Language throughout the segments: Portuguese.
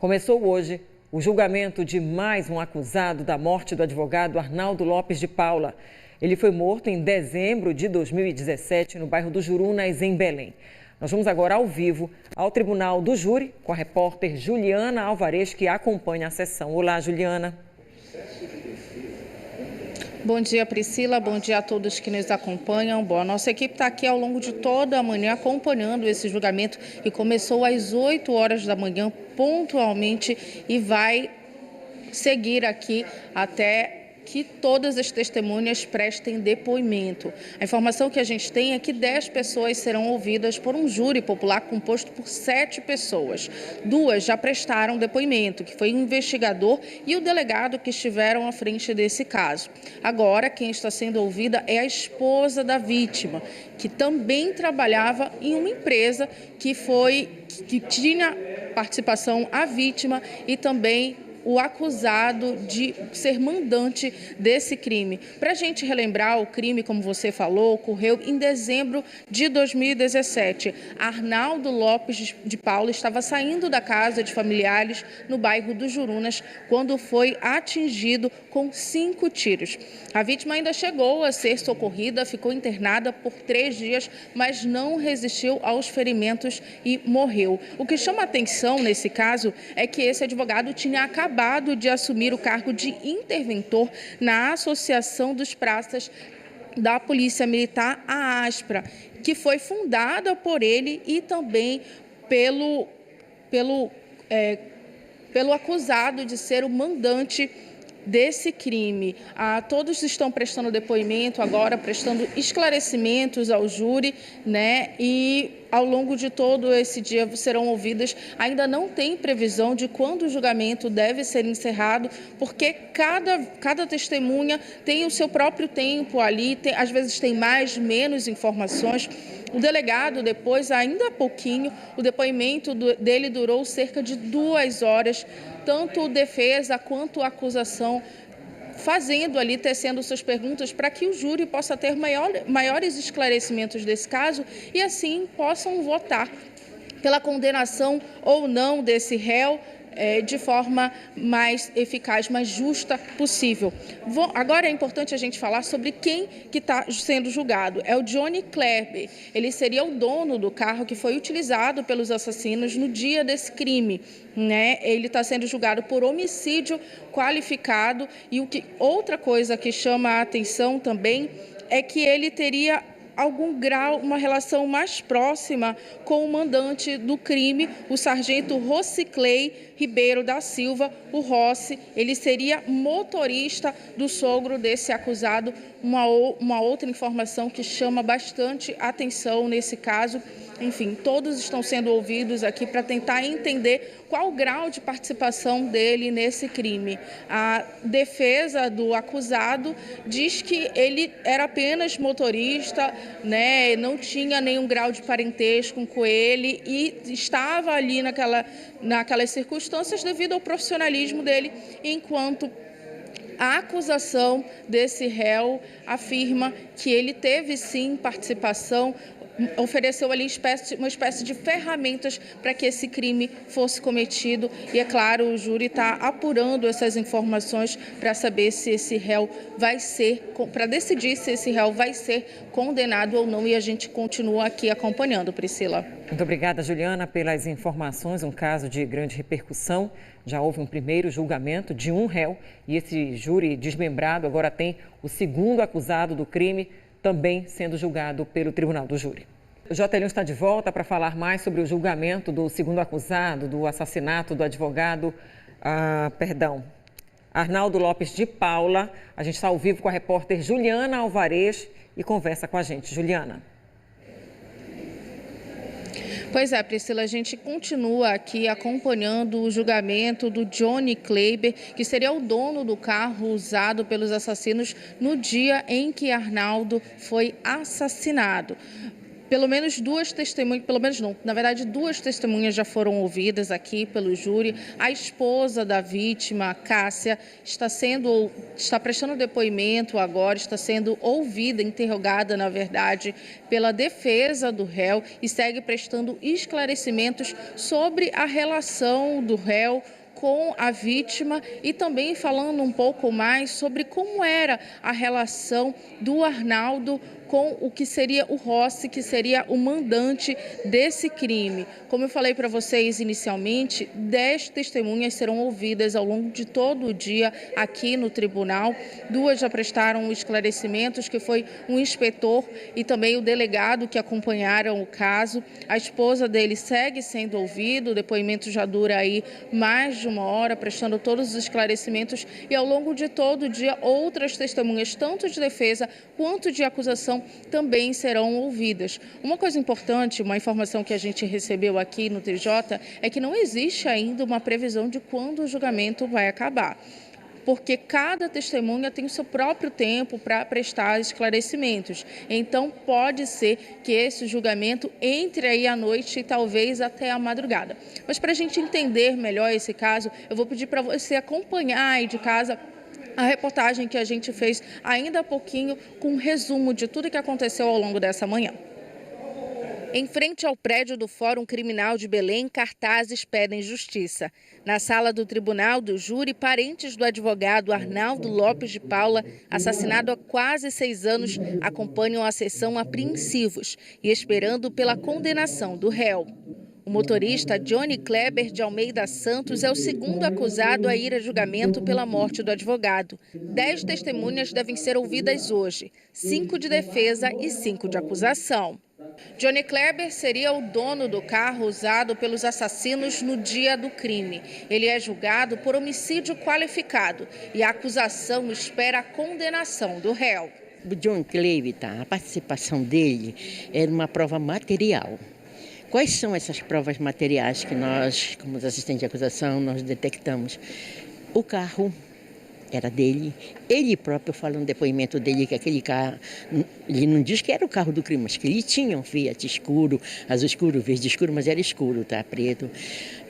Começou hoje o julgamento de mais um acusado da morte do advogado Arnaldo Lopes de Paula. Ele foi morto em dezembro de 2017 no bairro do Jurunas, em Belém. Nós vamos agora ao vivo ao Tribunal do Júri com a repórter Juliana Alvarez, que acompanha a sessão. Olá, Juliana. Bom dia, Priscila. Bom dia a todos que nos acompanham. Bom, a nossa equipe está aqui ao longo de toda a manhã acompanhando esse julgamento que começou às 8 horas da manhã, pontualmente, e vai seguir aqui até que todas as testemunhas prestem depoimento. A informação que a gente tem é que 10 pessoas serão ouvidas por um júri popular composto por 7 pessoas. 2 já prestaram depoimento, que foi o investigador e o delegado que estiveram à frente desse caso. Agora, quem está sendo ouvida é a esposa da vítima, que também trabalhava em uma empresa que tinha participação a vítima e também o acusado de ser mandante desse crime. Para a gente relembrar, o crime, como você falou, ocorreu em dezembro de 2017. Arnaldo Lopes de Paula estava saindo da casa de familiares no bairro do Jurunas quando foi atingido com 5 tiros. A vítima ainda chegou a ser socorrida, ficou internada por 3 dias, mas não resistiu aos ferimentos e morreu. O que chama a atenção nesse caso é que esse advogado tinha acabado de assumir o cargo de interventor na Associação dos Praças da Polícia Militar, a ASPRA, que foi fundada por ele e também pelo acusado de ser o mandante desse crime. Todos estão prestando depoimento agora, prestando esclarecimentos ao júri, né? E ao longo de todo esse dia serão ouvidas. Ainda não tem previsão de quando o julgamento deve ser encerrado, porque cada testemunha tem o seu próprio tempo ali, às vezes tem mais, menos informações. O delegado, depois, ainda há pouquinho, o depoimento dele durou cerca de 2 horas, tanto defesa quanto a acusação fazendo ali, tecendo suas perguntas para que o júri possa ter maiores esclarecimentos desse caso e assim possam votar pela condenação ou não desse réu de forma mais eficaz, mais justa possível. Agora é importante a gente falar sobre quem que está sendo julgado. É o Johnny Kleber. Ele seria o dono do carro que foi utilizado pelos assassinos no dia desse crime, né? Ele está sendo julgado por homicídio qualificado e outra coisa que chama a atenção também é que ele teria algum grau, uma relação mais próxima com o mandante do crime, o sargento Rociclei Ribeiro da Silva, o Rossi. Ele seria motorista do sogro desse acusado. Uma outra informação que chama bastante atenção nesse caso. Enfim, todos estão sendo ouvidos aqui para tentar entender qual o grau de participação dele nesse crime. A defesa do acusado diz que ele era apenas motorista, né, não tinha nenhum grau de parentesco com ele e estava ali naquelas circunstâncias devido ao profissionalismo dele, enquanto a acusação desse réu afirma que ele teve sim participação, ofereceu ali uma espécie de ferramentas para que esse crime fosse cometido e, é claro, o júri está apurando essas informações para saber se esse réu para decidir se esse réu vai ser condenado ou não, e a gente continua aqui acompanhando, Priscila. Muito obrigada, Juliana, pelas informações. Um caso de grande repercussão. Já houve um primeiro julgamento de um réu e esse júri desmembrado agora tem o segundo acusado do crime também sendo julgado pelo Tribunal do Júri. O J1 está de volta para falar mais sobre o julgamento do segundo acusado do assassinato do advogado, Arnaldo Lopes de Paula. A gente está ao vivo com a repórter Juliana Alvarez e conversa com a gente. Juliana. Pois é, Priscila, a gente continua aqui acompanhando o julgamento do Johnny Kleber, que seria o dono do carro usado pelos assassinos no dia em que Arnaldo foi assassinado. Pelo menos duas testemunhas, pelo menos não, na verdade duas testemunhas já foram ouvidas aqui pelo júri. A esposa da vítima, Cássia, está prestando depoimento agora, está sendo ouvida, interrogada, na verdade, pela defesa do réu e segue prestando esclarecimentos sobre a relação do réu com a vítima e também falando um pouco mais sobre como era a relação do Arnaldo com o que seria o Rossi, que seria o mandante desse crime. Como eu falei para vocês inicialmente, 10 testemunhas serão ouvidas ao longo de todo o dia aqui no tribunal. 2 já prestaram esclarecimentos, que foi um inspetor e também o delegado que acompanharam o caso. A esposa dele segue sendo ouvida, o depoimento já dura aí mais de 1 hora, prestando todos os esclarecimentos, e ao longo de todo o dia outras testemunhas, tanto de defesa quanto de acusação, também serão ouvidas. Uma coisa importante, uma informação que a gente recebeu aqui no TJ, é que não existe ainda uma previsão de quando o julgamento vai acabar, porque cada testemunha tem o seu próprio tempo para prestar esclarecimentos. Então, pode ser que esse julgamento entre aí à noite e talvez até a madrugada. Mas para a gente entender melhor esse caso, eu vou pedir para você acompanhar aí de casa a reportagem que a gente fez ainda há pouquinho, com um resumo de tudo que aconteceu ao longo dessa manhã. Em frente ao prédio do Fórum Criminal de Belém, cartazes pedem justiça. Na sala do tribunal do júri, parentes do advogado Arnaldo Lopes de Paula, assassinado há quase 6 anos, acompanham a sessão apreensivos e esperando pela condenação do réu. O motorista Johnny Kleber de Almeida Santos é o segundo acusado a ir a julgamento pela morte do advogado. 10 testemunhas devem ser ouvidas hoje, 5 de defesa e 5 de acusação. Johnny Kleber seria o dono do carro usado pelos assassinos no dia do crime. Ele é julgado por homicídio qualificado e a acusação espera a condenação do réu. O John Kleber, a participação dele era uma prova material. Quais são essas provas materiais que nós, como assistentes de acusação, nós detectamos? O carro era dele, ele próprio fala no depoimento dele que aquele carro, ele não diz que era o carro do crime, mas que ele tinha um Fiat escuro, azul escuro, verde escuro, mas era escuro, tá? Preto.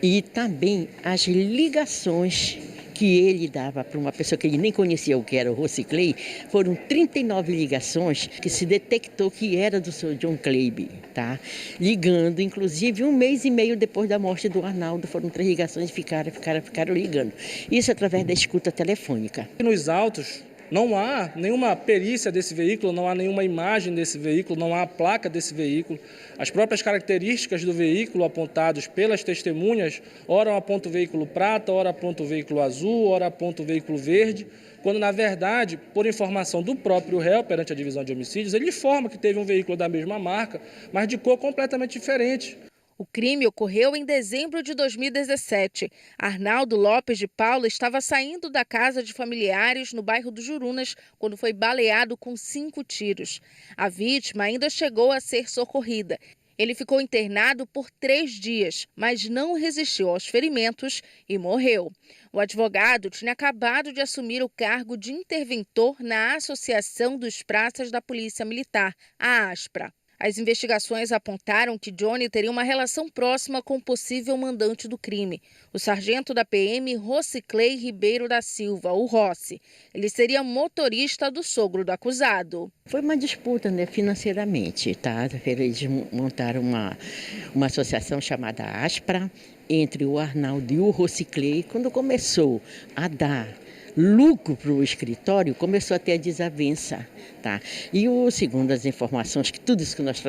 E também as ligações que ele dava para uma pessoa que ele nem conhecia, o que era o Rossi Clay, foram 39 ligações que se detectou que era do seu John Kleber, tá? Ligando, inclusive 1 mês e meio depois da morte do Arnaldo, foram 3 ligações e ficaram ligando. Isso através da escuta telefônica. Nos autos não há nenhuma perícia desse veículo, não há nenhuma imagem desse veículo, não há placa desse veículo. As próprias características do veículo apontados pelas testemunhas, ora aponta o veículo prata, ora aponta o veículo azul, ora aponta o veículo verde, quando na verdade, por informação do próprio réu perante a divisão de homicídios, ele informa que teve um veículo da mesma marca, mas de cor completamente diferente. O crime ocorreu em dezembro de 2017. Arnaldo Lopes de Paula estava saindo da casa de familiares no bairro do Jurunas quando foi baleado com 5 tiros. A vítima ainda chegou a ser socorrida. Ele ficou internado por 3 dias, mas não resistiu aos ferimentos e morreu. O advogado tinha acabado de assumir o cargo de interventor na Associação dos Praças da Polícia Militar, a ASPRA. As investigações apontaram que Johnny teria uma relação próxima com o possível mandante do crime, o sargento da PM Rossi Clay Ribeiro da Silva, o Rossi. Ele seria motorista do sogro do acusado. Foi uma disputa, né, financeiramente, tá? Eles montaram uma associação chamada ASPRA entre o Arnaldo e o Rossi Clay. Quando começou a dar lucro para o escritório, começou a ter a desavença, tá? E segundo as informações, que tudo isso que nós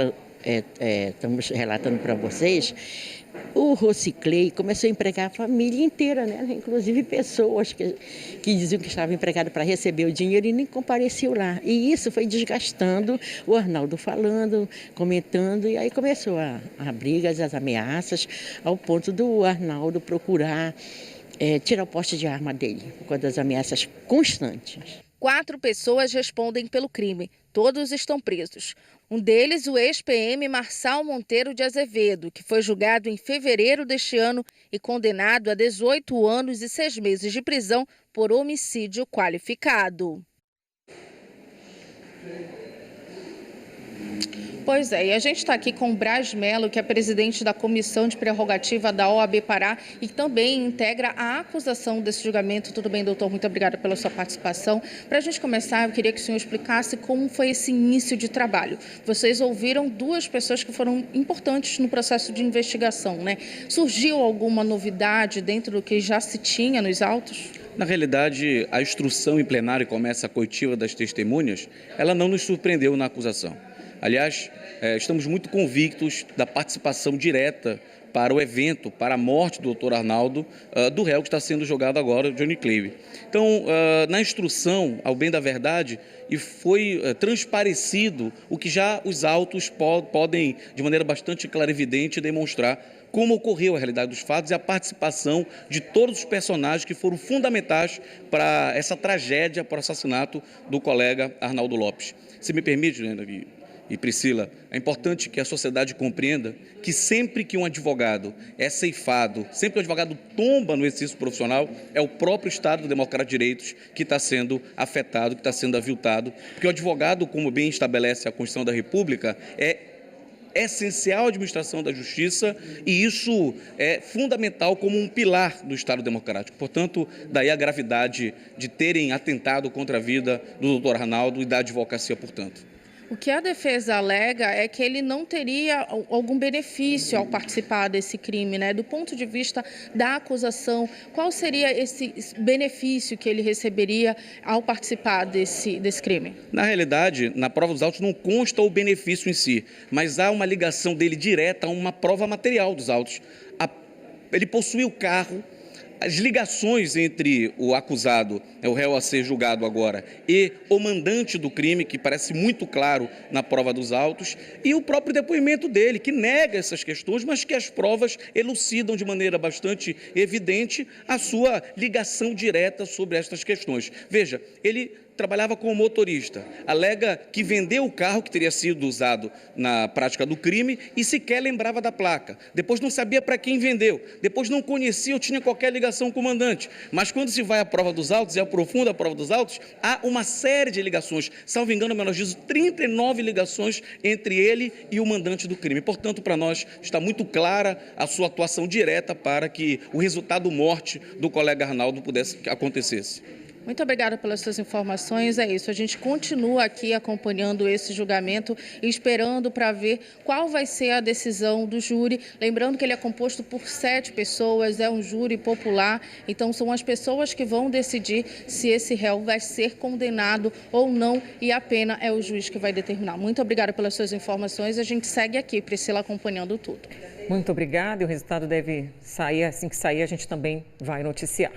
estamos relatando para vocês, o Rossi Clay começou a empregar a família inteira, né? Inclusive pessoas que diziam que estavam empregadas para receber o dinheiro e nem compareciam lá. E isso foi desgastando, o Arnaldo falando, comentando, e aí começou a brigas, as ameaças, ao ponto do Arnaldo procurar tirar o poste de arma dele, por causa das ameaças constantes. 4 pessoas respondem pelo crime. Todos estão presos. Um deles, o ex-PM Marçal Monteiro de Azevedo, que foi julgado em fevereiro deste ano e condenado a 18 anos e 6 meses de prisão por homicídio qualificado. Pois é, e a gente está aqui com o Braz Mello, que é presidente da Comissão de Prerrogativa da OAB Pará e também integra a acusação desse julgamento. Tudo bem, doutor? Muito obrigada pela sua participação. Para a gente começar, eu queria que o senhor explicasse como foi esse início de trabalho. Vocês ouviram duas pessoas que foram importantes no processo de investigação, né? Surgiu alguma novidade dentro do que já se tinha nos autos? Na realidade, a instrução em plenário e começa a coitiva das testemunhas, ela não nos surpreendeu na acusação. Aliás, estamos muito convictos da participação direta para o evento, para a morte do Dr. Arnaldo, do réu que está sendo julgado agora, Johnny Cleave. Então, na instrução, ao bem da verdade, e foi transparecido o que já os autos podem, de maneira bastante clarividente, demonstrar como ocorreu a realidade dos fatos e a participação de todos os personagens que foram fundamentais para essa tragédia, para o assassinato do colega Arnaldo Lopes. Se me permite, Leandro e Priscila, é importante que a sociedade compreenda que sempre que um advogado é ceifado, sempre que um advogado tomba no exercício profissional, é o próprio Estado Democrático de Direitos que está sendo afetado, que está sendo aviltado, porque o advogado, como bem estabelece a Constituição da República, é essencial à administração da justiça e isso é fundamental como um pilar do Estado democrático. Portanto, daí a gravidade de terem atentado contra a vida do Dr. Arnaldo e da advocacia, portanto. O que a defesa alega é que ele não teria algum benefício ao participar desse crime, né? Do ponto de vista da acusação, qual seria esse benefício que ele receberia ao participar desse crime? Na realidade, na prova dos autos não consta o benefício em si, mas há uma ligação dele direta a uma prova material dos autos. Ele possui o carro. As ligações entre o acusado, o réu a ser julgado agora, e o mandante do crime, que parece muito claro na prova dos autos, e o próprio depoimento dele, que nega essas questões, mas que as provas elucidam de maneira bastante evidente a sua ligação direta sobre estas questões. Veja, ele trabalhava como motorista, alega que vendeu o carro que teria sido usado na prática do crime e sequer lembrava da placa. Depois não sabia para quem vendeu, depois não conhecia ou tinha qualquer ligação com o mandante. Mas quando se vai à prova dos autos e aprofunda a prova dos autos, há uma série de ligações, salvo engano, menor juízo, 39 ligações entre ele e o mandante do crime. Portanto, para nós está muito clara a sua atuação direta para que o resultado morte do colega Arnaldo acontecesse. Muito obrigada pelas suas informações. É isso, a gente continua aqui acompanhando esse julgamento e esperando para ver qual vai ser a decisão do júri. Lembrando que ele é composto por 7 pessoas, é um júri popular, então são as pessoas que vão decidir se esse réu vai ser condenado ou não e a pena é o juiz que vai determinar. Muito obrigada pelas suas informações, a gente segue aqui, Priscila, acompanhando tudo. Muito obrigada e o resultado deve sair, assim que sair a gente também vai noticiar.